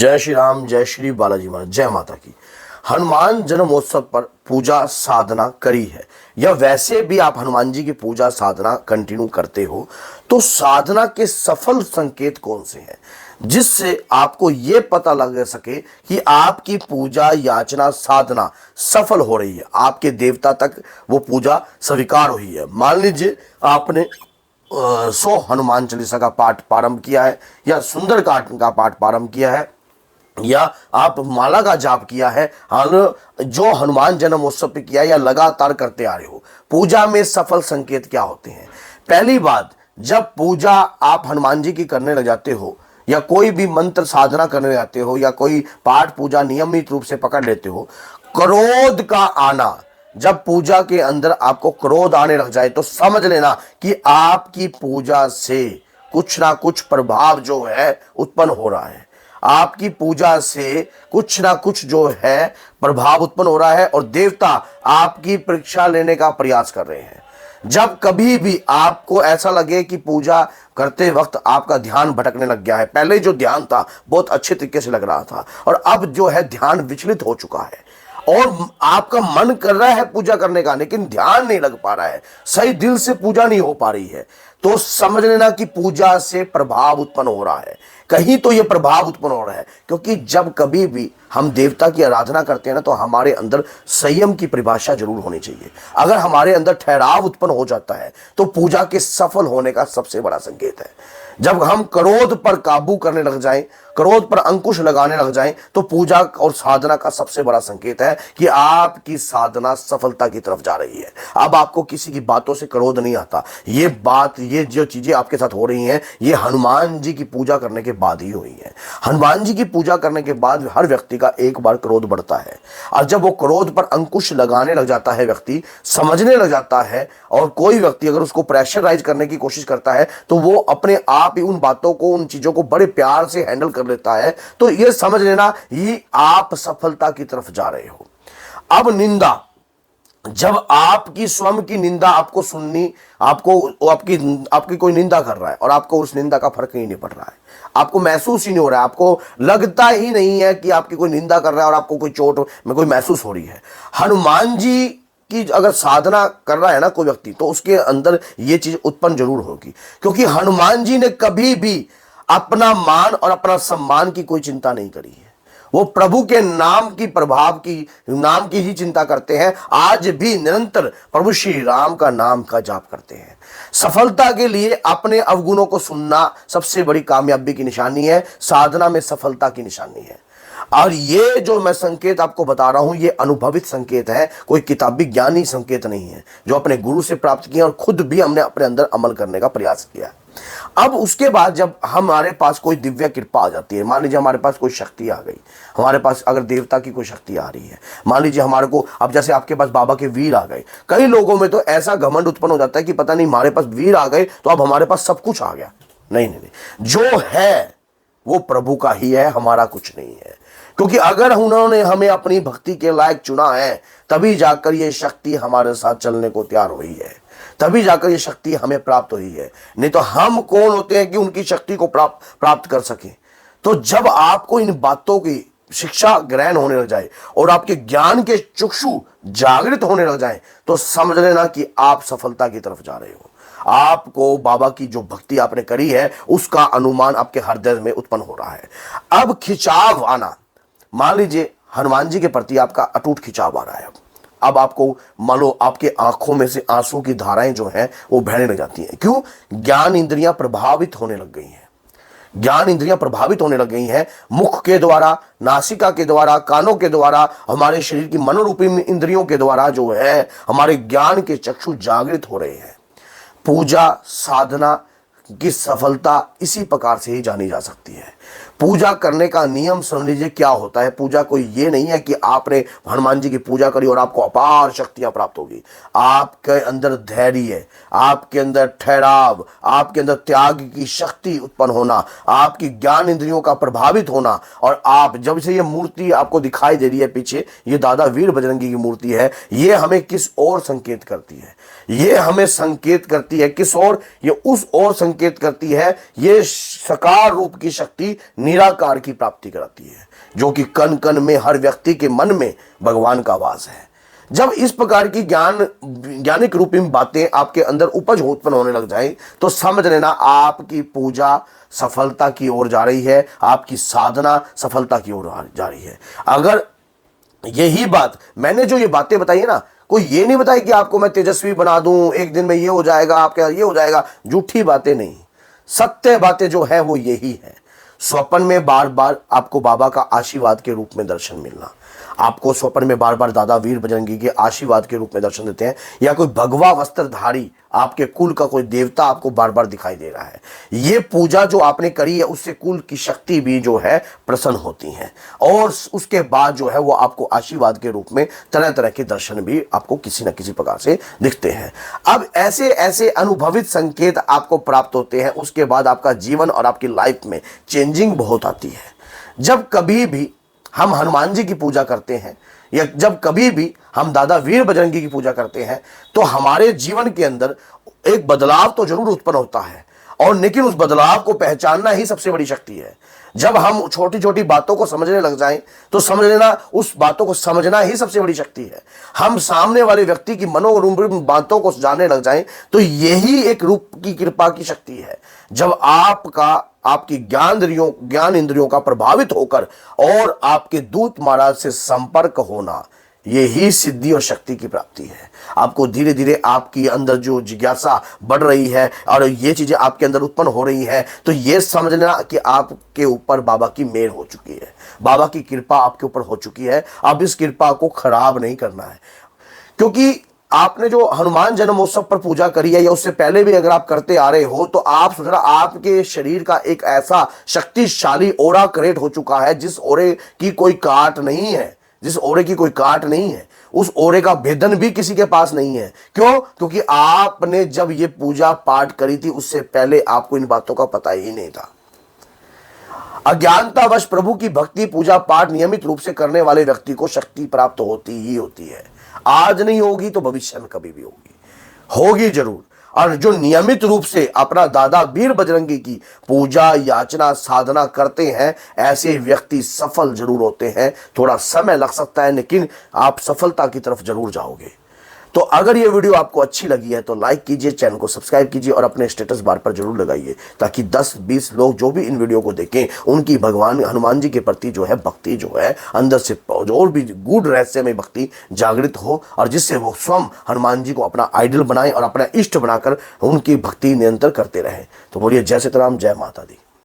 जय श्री राम, जय श्री बालाजी महाराज, जय माता की। हनुमान जन्मोत्सव पर पूजा साधना करी है या वैसे भी आप हनुमान जी की पूजा साधना कंटिन्यू करते हो, तो साधना के सफल संकेत कौन से हैं जिससे आपको ये पता लग सके कि आपकी पूजा याचना साधना सफल हो रही है, आपके देवता तक वो पूजा स्वीकार हुई है। मान लीजिए आपने 100 हनुमान चालीसा का पाठ प्रारंभ किया है या सुंदर कांड का पाठ प्रारंभ किया है या आप माला का जाप किया है, जो हनुमान जन्मोत्सव पे किया या लगातार करते आ रहे हो। पूजा में सफल संकेत क्या होते हैं? पहली बात, जब पूजा आप हनुमान जी की करने लग जाते हो या कोई भी मंत्र साधना करने लग जाते हो या कोई पाठ पूजा नियमित रूप से पकड़ लेते हो, क्रोध का आना, जब पूजा के अंदर आपको क्रोध आने लग जाए तो समझ लेना कि आपकी पूजा से कुछ ना कुछ प्रभाव जो है उत्पन्न हो रहा है। आपकी पूजा से कुछ ना कुछ जो है प्रभाव उत्पन्न हो रहा है और देवता आपकी परीक्षा लेने का प्रयास कर रहे हैं। जब कभी भी आपको ऐसा लगे कि पूजा करते वक्त आपका ध्यान भटकने लग गया है, पहले जो ध्यान था बहुत अच्छे तरीके से लग रहा था और अब जो है ध्यान विचलित हो चुका है और आपका मन कर रहा है पूजा करने का लेकिन ध्यान नहीं लग पा रहा है, सही दिल से पूजा नहीं हो पा रही है, तो समझ लेना कि पूजा से प्रभाव उत्पन्न हो रहा है। कहीं तो यह प्रभाव उत्पन्न हो रहा है, क्योंकि जब कभी भी हम देवता की आराधना करते हैं ना, तो हमारे अंदर संयम की परिभाषा जरूर होनी चाहिए। अगर हमारे अंदर ठहराव उत्पन्न हो जाता है तो पूजा के सफल होने का सबसे बड़ा संकेत है। जब हम क्रोध पर काबू करने लग जाएं, क्रोध पर अंकुश लगाने लग जाएं, तो पूजा और साधना का सबसे बड़ा संकेत है कि आपकी साधना सफलता की तरफ जा रही है। अब आपको किसी की बातों से क्रोध नहीं आता। ये जो चीजें आपके साथ हो रही हैं, ये हनुमान जी की पूजा करने के बाद ही हुई है। हनुमान जी की पूजा करने के बाद हर व्यक्ति का एक बार क्रोध बढ़ता है और जब वो क्रोध पर अंकुश लगाने लग जाता है, व्यक्ति समझने लग जाता है और कोई व्यक्ति अगर उसको प्रेशराइज करने की कोशिश करता है तो वो अपने आप ही उन बातों को, उन चीजों को बड़े प्यार से हैंडल कर लेता है। तो ये समझ लेना ये आप सफलता की तरफ जा रहे हो। अब निंदा, जब आपकी स्वयं की निंदा आपको सुननी, आपकी कोई निंदा कर रहा है और आपको उस निंदा का फर्क ही नहीं पड़ रहा है, आपको महसूस ही नहीं हो रहा है, आपको लगता ही नहीं है कि आपकी कोई निंदा कर रहा है और आपको कोई चोट में कोई महसूस हो रही है। हनुमान जी की अगर साधना कर रहा है ना कोई व्यक्ति, तो उसके अंदर ये चीज उत्पन्न जरूर होगी, क्योंकि हनुमान जी ने कभी भी अपना मान और अपना सम्मान की कोई चिंता नहीं करी है। वो प्रभु के नाम की प्रभाव की, नाम की ही चिंता करते हैं। आज भी निरंतर प्रभु श्री राम का नाम का जाप करते हैं। सफलता के लिए अपने अवगुणों को सुनना सबसे बड़ी कामयाबी की निशानी है, साधना में सफलता की निशानी है। और ये जो मैं संकेत आपको बता रहा हूं, ये अनुभवित संकेत है, कोई किताबी ज्ञानी संकेत नहीं है, जो अपने गुरु से प्राप्त किया और खुद भी हमने अपने अंदर अमल करने का प्रयास किया। अब उसके बाद जब हमारे पास कोई दिव्य कृपा आ जाती है, मान लीजिए हमारे पास कोई शक्ति आ गई, हमारे पास अगर देवता की कोई शक्ति आ रही है, मान लीजिए हमारे को, अब जैसे आपके पास बाबा के वीर आ गए, कई लोगों में तो ऐसा घमंड उत्पन्न हो जाता है कि पता नहीं हमारे पास वीर आ गए तो अब हमारे पास सब कुछ आ गया। नहीं नहीं नहीं, जो है वो प्रभु का ही है, हमारा कुछ नहीं है। क्योंकि अगर उन्होंने हमें अपनी भक्ति के लायक चुना है, तभी जाकर ये शक्ति हमारे साथ चलने को तैयार हुई है, तभी जाकर ये शक्ति हमें प्राप्त हुई है। नहीं तो हम कौन होते हैं कि उनकी शक्ति को प्राप्त कर सके। तो जब आपको इन बातों की शिक्षा ग्रहण होने लग जाए और आपके ज्ञान के चक्षु जागृत होने लग जाए, तो समझ लेना कि आप सफलता की तरफ जा रहे हो। आपको बाबा की जो भक्ति आपने करी है उसका अनुमान आपके हृदय में उत्पन्न हो रहा है। अब खिंचाव आना, मान लीजिए हनुमान जी के प्रति आपका अटूट खिंचाव आ रहा है। अब आपको मान लो आपके आंखों में से आंसू की धाराएं जो हैं वो बहने लग जाती हैं। क्यों? ज्ञान इंद्रियां प्रभावित होने लग गई हैं। ज्ञान इंद्रियां प्रभावित होने लग गई हैं, मुख के द्वारा, नासिका के द्वारा, कानों के द्वारा, हमारे शरीर की मनोरूपी इंद्रियों के द्वारा जो है हमारे ज्ञान के चक्षु जागृत हो रहे हैं। पूजा साधना की सफलता इसी प्रकार से ही जानी जा सकती है। पूजा करने का नियम समझ लीजिए क्या होता है। पूजा कोई ये नहीं है कि आपने हनुमान जी की पूजा करी और आपको अपार शक्तियां प्राप्त होगी। आपके अंदर धैर्य, आपके अंदर ठहराव, आपके अंदर त्याग की शक्ति उत्पन्न होना, आपकी ज्ञान इंद्रियों का प्रभावित होना, और आप जब से ये मूर्ति आपको दिखाई दे रही है पीछे, ये दादा वीर बजरंगी की मूर्ति है, ये हमें किस ओर संकेत करती है? ये हमें संकेत करती है किस ओर? ये उस ओर संकेत करती है, ये सकार रूप की शक्ति निराकार की प्राप्ति कराती है, जो कि कण कण में हर व्यक्ति के मन में भगवान का वास है। जब इस प्रकार की ज्ञानिक रूपी बातें आपके अंदर उत्पन्न होने लग जाए तो समझ लेना आपकी पूजा सफलता की ओर जा रही है, आपकी साधना सफलता की ओर जा रही है। अगर यही बात मैंने जो ये बातें बताई है ना, कोई ये नहीं बताई कि आपको मैं तेजस्वी बना दूं, एक दिन में ये हो जाएगा, आपके ये हो जाएगा, झूठी बातें नहीं, सत्य बातें जो है वो यही है। स्वप्न में बार बार आपको बाबा का आशीर्वाद के रूप में दर्शन मिलना, आपको स्वप्न में बार बार दादा वीर बजरंगी के आशीर्वाद के रूप में दर्शन देते हैं, या कोई भगवा वस्त्रधारी आपके कुल का कोई देवता आपको बार बार दिखाई दे रहा है। ये पूजा जो आपने करी है उससे कुल की शक्ति भी जो है प्रसन्न होती है, और उसके बाद जो है वो आपको आशीर्वाद के रूप में तरह तरह के दर्शन भी आपको किसी न किसी प्रकार से दिखते हैं। अब ऐसे ऐसे अनुभवित संकेत आपको प्राप्त होते हैं, उसके बाद आपका जीवन और आपकी लाइफ में चेंजिंग बहुत आती है। जब कभी भी हम हनुमान जी की पूजा करते हैं, या जब कभी भी हम दादा वीर बजरंगी की पूजा करते हैं, तो हमारे जीवन के अंदर एक बदलाव तो जरूर उत्पन्न होता है, और लेकिन उस बदलाव को पहचानना ही सबसे बड़ी शक्ति है। जब हम छोटी छोटी बातों को समझने लग जाएं तो समझ लेना उस बातों को समझना ही सबसे बड़ी शक्ति है। हम सामने वाले व्यक्ति की मनोरूपी बातों को जानने लग जाएं तो यही एक रूप की कृपा की शक्ति है। जब आपकी ज्ञान इंद्रियों का प्रभावित होकर और आपके दूत महाराज से संपर्क होना, यही सिद्धि और शक्ति की प्राप्ति है। आपको धीरे धीरे आपकी अंदर जो जिज्ञासा बढ़ रही है और ये चीजें आपके अंदर उत्पन्न हो रही है, तो ये समझ लेना कि आपके ऊपर बाबा की मेहर हो चुकी है, बाबा की कृपा आपके ऊपर हो चुकी है। अब इस कृपा को खराब नहीं करना है, क्योंकि आपने जो हनुमान जन्मोत्सव पर पूजा करी है या उससे पहले भी अगर आप करते आ रहे हो, तो आप सोच रहा आपके शरीर का एक ऐसा शक्तिशाली ओरा क्रिएट हो चुका है जिस ओरे की कोई काट नहीं है, जिस ओरे की कोई काट नहीं है, उस ओरे का भेदन भी किसी के पास नहीं है। क्यों? क्योंकि आपने जब ये पूजा पाठ करी थी उससे पहले आपको इन बातों का पता ही नहीं था। अज्ञानतावश प्रभु की भक्ति पूजा पाठ नियमित रूप से करने वाले व्यक्ति को शक्ति प्राप्त होती ही होती है। आज नहीं होगी तो भविष्य में कभी भी होगी जरूर। और जो नियमित रूप से अपना दादा वीर बजरंगी की पूजा याचना साधना करते हैं, ऐसे व्यक्ति सफल जरूर होते हैं। थोड़ा समय लग सकता है, लेकिन आप सफलता की तरफ जरूर जाओगे। तो अगर ये वीडियो आपको अच्छी लगी है तो लाइक कीजिए, चैनल को सब्सक्राइब कीजिए और अपने स्टेटस बार पर जरूर लगाइए, ताकि 10-20 लोग जो भी इन वीडियो को देखें उनकी भगवान हनुमान जी के प्रति जो है भक्ति जो है अंदर से और भी गूढ़ रहस्य में भक्ति जागृत हो, और जिससे वो स्वयं हनुमान जी को अपना आइडल बनाए और अपना इष्ट बनाकर उनकी भक्ति निरंतर करते रहें। तो बोलिए जय सीताराम, जय माता दी।